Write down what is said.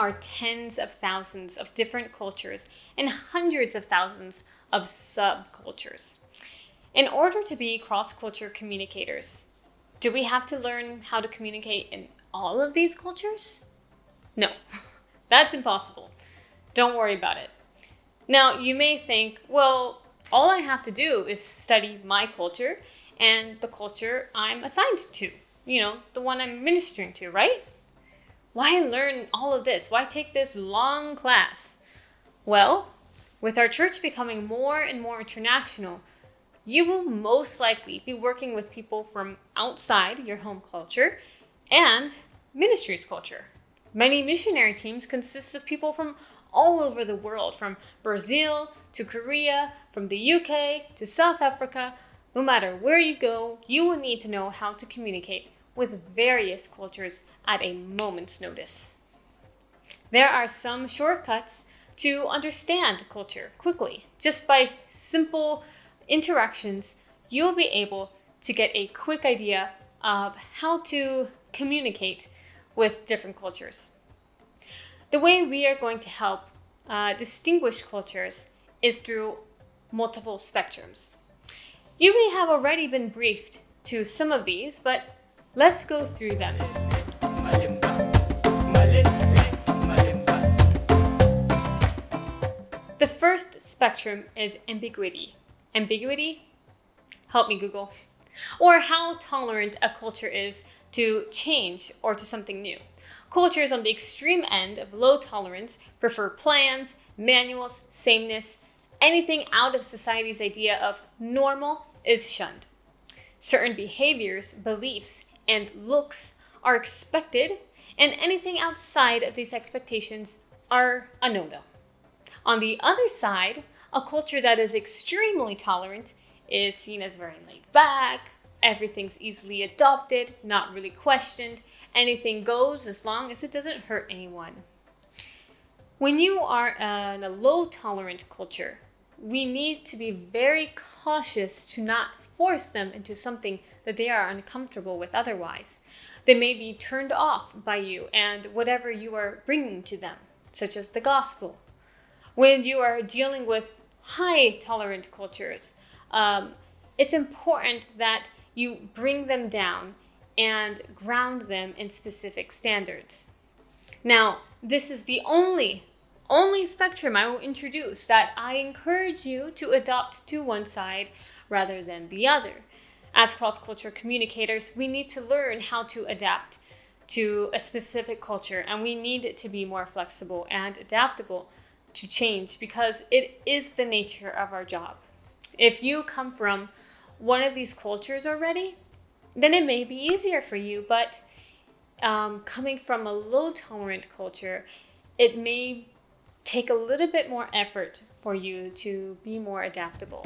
are tens of thousands of different cultures and hundreds of thousands of subcultures. In order to be cross-culture communicators, do we have to learn how to communicate in all of these cultures? No, that's impossible. Don't worry about it. Now, you may think, well, all I have to do is study my culture and the culture I'm assigned to, the one I'm ministering to, right? Why learn all of this? Why take this long class? Well, with our church becoming more and more international, you will most likely be working with people from outside your home culture and ministry's culture. Many missionary teams consist of people from all over the world, from Brazil to Korea, from the UK to South Africa. No matter where you go, you will need to know how to communicate with various cultures at a moment's notice. There are some shortcuts to understand culture quickly. Just by simple interactions, you'll be able to get a quick idea of how to communicate with different cultures. The way we are going to help distinguish cultures is through multiple spectrums. You may have already been briefed to some of these, but let's go through them. The first spectrum is ambiguity. Ambiguity? Help me Google. Or how tolerant a culture is to change or to something new. Cultures on the extreme end of low tolerance prefer plans, manuals, sameness. Anything out of society's idea of normal is shunned. Certain behaviors, beliefs, and looks are expected, and anything outside of these expectations are a no-no. On the other side, a culture that is extremely tolerant is seen as very laid back, everything's easily adopted, not really questioned, anything goes as long as it doesn't hurt anyone. When you are in a low tolerant culture, we need to be very cautious to not force them into something that they are uncomfortable with otherwise. They may be turned off by you and whatever you are bringing to them, such as the gospel. When you are dealing with high tolerant cultures, it's important that you bring them down and ground them in specific standards. Now, this is the only spectrum I will introduce that I encourage you to adopt to one side rather than the other. As cross-culture communicators, we need to learn how to adapt to a specific culture, and we need to be more flexible and adaptable to change because it is the nature of our job. If you come from one of these cultures already, then it may be easier for you, but coming from a low tolerant culture, it may take a little bit more effort for you to be more adaptable.